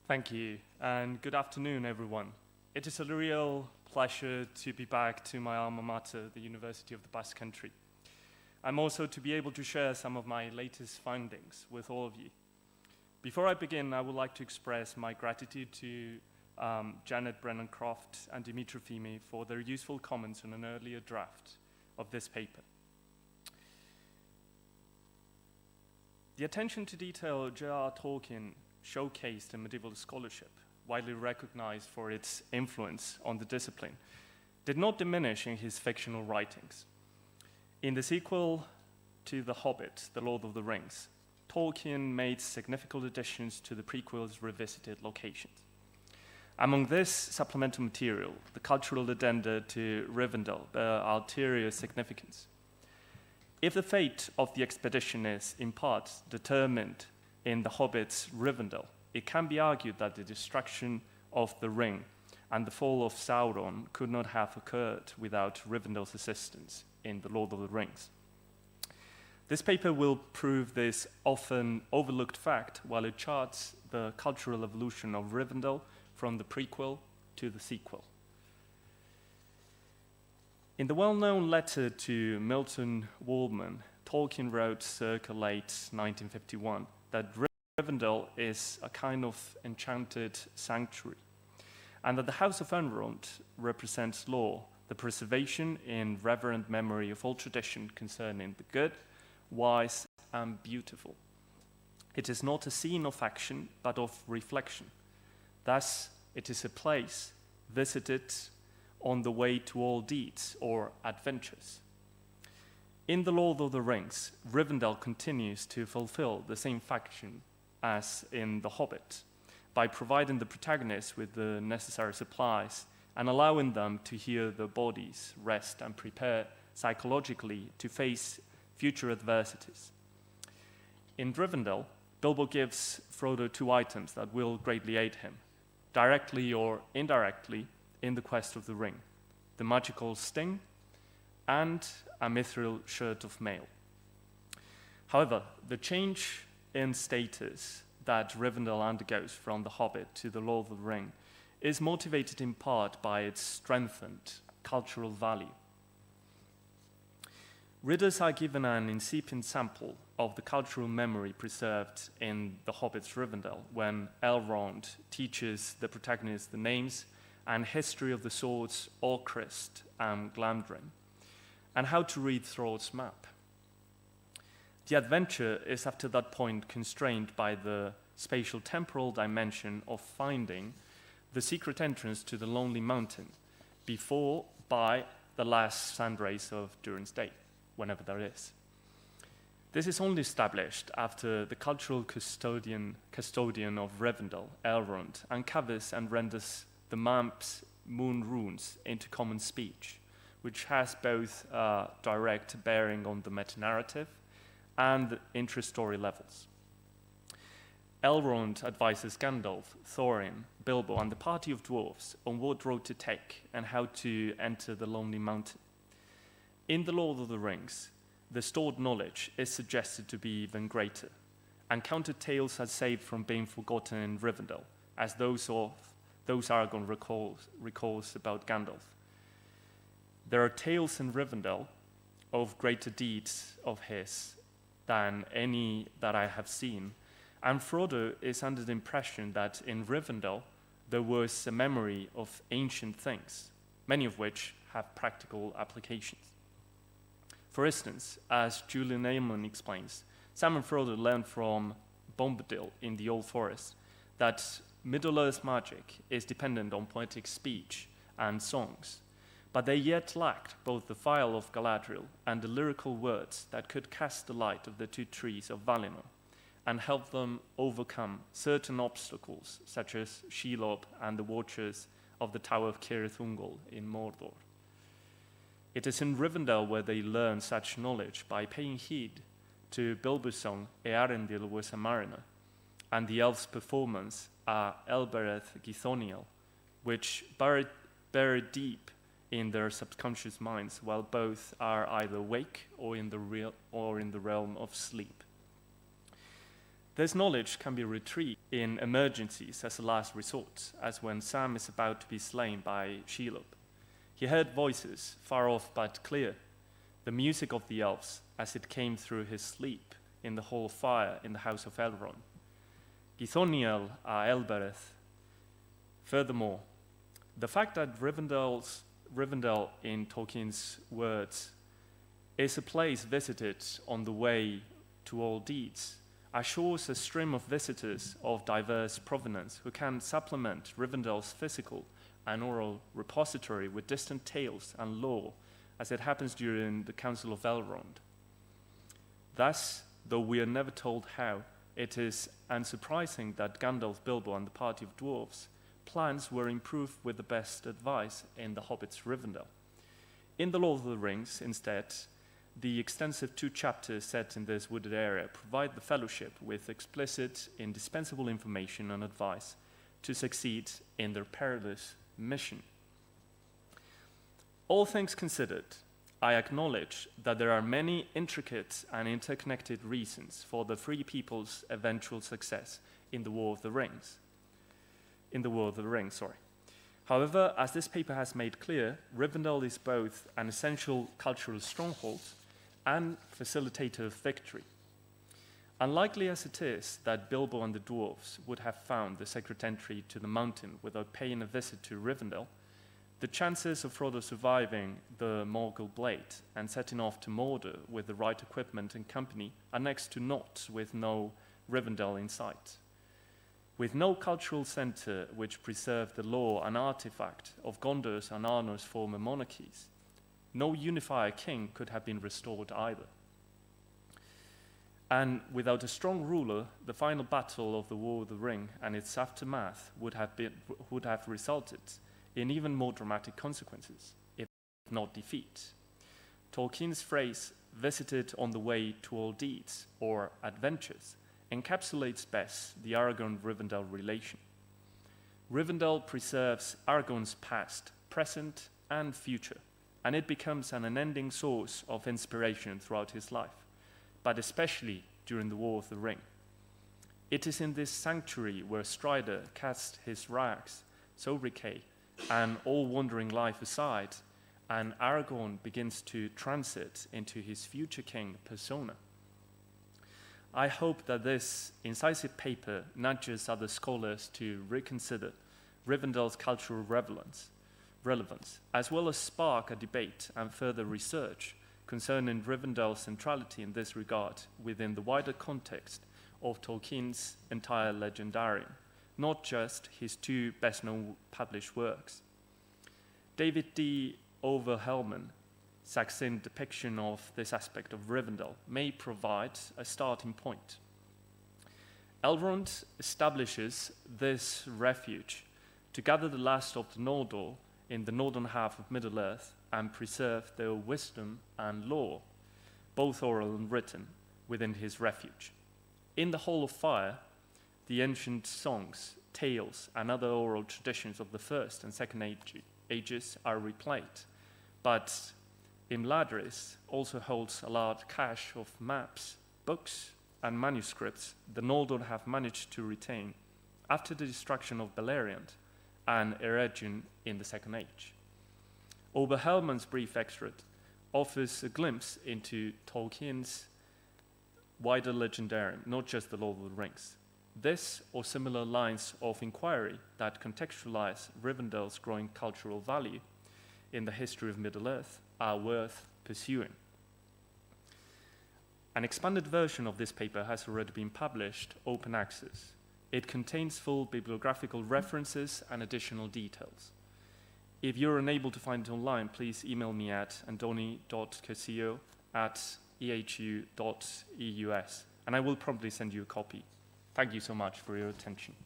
Thank you, and good afternoon, everyone. It is a real pleasure to be back to my alma mater, the University of the Basque Country. I'm also to be able to share some of my latest findings with all of you. Before I begin, I would like to express my gratitude to Janet Brennan-Croft and Dimitri Fimi for their useful comments on an earlier draft of this paper. The attention to detail J.R. Tolkien showcased in medieval scholarship, widely recognized for its influence on the discipline, did not diminish in his fictional writings. In the sequel to The Hobbit, The Lord of the Rings, Tolkien made significant additions to the prequel's revisited locations. Among this supplemental material, the cultural addenda to Rivendell bear ulterior significance. If the fate of the expedition is, in part, determined in The Hobbit's Rivendell, it can be argued that the destruction of the ring and the fall of Sauron could not have occurred without Rivendell's assistance in The Lord of the Rings. This paper will prove this often overlooked fact while it charts the cultural evolution of Rivendell from the prequel to the sequel. In the well-known letter to Milton Waldman, Tolkien wrote circa late 1951 that Rivendell is a kind of enchanted sanctuary, and that the House of Elrond represents law, the preservation in reverent memory of all tradition concerning the good, wise, and beautiful. It is not a scene of action, but of reflection. Thus, it is a place visited on the way to all deeds or adventures. In The Lord of the Rings, Rivendell continues to fulfill the same function as in The Hobbit, by providing the protagonists with the necessary supplies and allowing them to heal their bodies, rest, and prepare psychologically to face future adversities. In Rivendell, Bilbo gives Frodo two items that will greatly aid him, directly or indirectly, in the quest of the ring: the magical sting and a mithril shirt of mail. However, the change in status that Rivendell undergoes from The Hobbit to The Lord of the Ring is motivated in part by its strengthened cultural value. Readers are given an incipient sample of the cultural memory preserved in The Hobbit's Rivendell when Elrond teaches the protagonists the names and history of the swords Orcrist and Glamdring, and how to read Thrall's map. The adventure is after that point constrained by the spatial temporal dimension of finding the secret entrance to the Lonely Mountain before by the last sunrays of Durin's Day, whenever there is. This is only established after the cultural custodian of Rivendell, Elrond, uncovers and renders the Mamp's moon runes into common speech, which has both direct bearing on the meta-narrative and intra-story levels. Elrond advises Gandalf, Thorin, Bilbo, and the party of dwarves on what road to take and how to enter the Lonely Mountain. In The Lord of the Rings, the stored knowledge is suggested to be even greater, and counted tales are saved from being forgotten in Rivendell, as those Aragorn recalls about Gandalf. There are tales in Rivendell of greater deeds of his than any that I have seen, and Frodo is under the impression that in Rivendell there was a memory of ancient things, many of which have practical applications. For instance, as Julian Eamon explains, Sam and Frodo learned from Bombadil in the Old Forest that Middle-earth magic is dependent on poetic speech and songs, but they yet lacked both the Vial of Galadriel and the lyrical words that could cast the light of the two trees of Valinor and help them overcome certain obstacles, such as Shelob and the Watchers of the Tower of Cirith Ungol in Mordor. It is in Rivendell where they learn such knowledge by paying heed to Bilbo's song Earendil was a Mariner, and the elves' performance Elbereth Githoniel, which buried deep in their subconscious minds while both are either awake or in the realm of sleep. This knowledge can be retrieved in emergencies as a last resort, as when Sam is about to be slain by Shelob. He heard voices, far off but clear, the music of the elves as it came through his sleep in the hall of fire in the house of Elrond. Githoniel a Elbereth. Furthermore, the fact that Rivendell, in Tolkien's words, is a place visited on the way to all deeds, assures a stream of visitors of diverse provenance who can supplement Rivendell's physical and oral repository with distant tales and lore, as it happens during the Council of Elrond. Thus, though we are never told how, it is unsurprising that Gandalf, Bilbo, and the party of dwarves plans were improved with the best advice in the Hobbit's Rivendell. In The Lord of the Rings, instead, the extensive 2 chapters set in this wooded area provide the Fellowship with explicit, indispensable information and advice to succeed in their perilous mission. All things considered, I acknowledge that there are many intricate and interconnected reasons for the Free People's eventual success in the War of the Rings. However, as this paper has made clear, Rivendell is both an essential cultural stronghold and facilitator of victory. Unlikely as it is that Bilbo and the dwarves would have found the secret entry to the mountain without paying a visit to Rivendell, the chances of Frodo surviving the Morgul Blade and setting off to Mordor with the right equipment and company are next to naught with no Rivendell in sight. With no cultural center which preserved the lore and artifact of Gondor's and Arnor's former monarchies, no unifier king could have been restored either. And without a strong ruler, the final battle of the War of the Ring and its aftermath would have resulted in even more dramatic consequences, if not defeat. Tolkien's phrase, visited on the way to all deeds, or adventures, encapsulates best the Aragorn-Rivendell relation. Rivendell preserves Aragorn's past, present, and future, and it becomes an unending source of inspiration throughout his life, but especially during the War of the Ring. It is in this sanctuary where Strider casts his rags, sobriquet, and all wandering life aside, and Aragorn begins to transit into his future king persona. I hope that this incisive paper nudges other scholars to reconsider Rivendell's cultural relevance, as well as spark a debate and further research concerning Rivendell's centrality in this regard within the wider context of Tolkien's entire legendarium, not just his 2 best-known published works. David D. Overhelman succinct depiction of this aspect of Rivendell may provide a starting point. Elrond establishes this refuge to gather the last of the Noldor in the northern half of Middle-earth and preserve their wisdom and lore, both oral and written, within his refuge. In the Hall of Fire, the ancient songs, tales, and other oral traditions of the First and Second Ages are replayed, but Imladris also holds a large cache of maps, books, and manuscripts the Noldor have managed to retain after the destruction of Beleriand and Eregion in the Second Age. Oberhelman's brief extract offers a glimpse into Tolkien's wider legendarium, not just the Lord of the Rings. This or similar lines of inquiry that contextualize Rivendell's growing cultural value in the history of Middle-earth are worth pursuing. An expanded version of this paper has already been published, open access. It contains full bibliographical references and additional details. If you're unable to find it online, please email me at andoni.cossío@ehu.eus, and I will promptly send you a copy. Thank you so much for your attention.